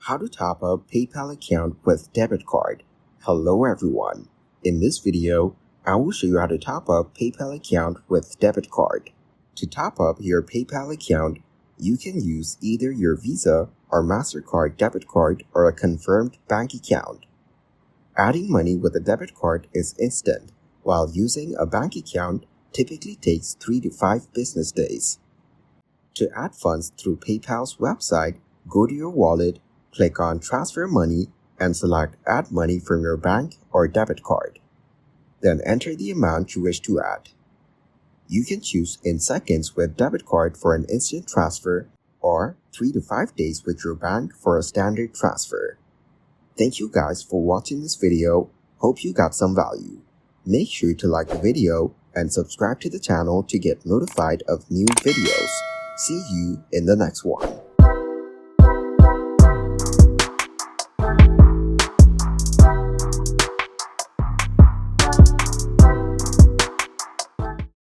How to top up PayPal account with debit card. Hello everyone. In this video, I will show you how to top up PayPal account with debit card. To top up your PayPal account, you can use either your Visa or MasterCard debit card or a confirmed bank account. Adding money with a debit card is instant, while using a bank account typically takes 3 to 5 business days. To add funds through PayPal's website, go to your wallet, click on Transfer Money, and select Add Money from your bank or debit card. Then enter the amount you wish to add. You can choose in seconds with debit card for an instant transfer or 3 to 5 days with your bank for a standard transfer. Thank you guys for watching this video. Hope you got some value. Make sure to like the video and subscribe to the channel to get notified of new videos. See you in the next one.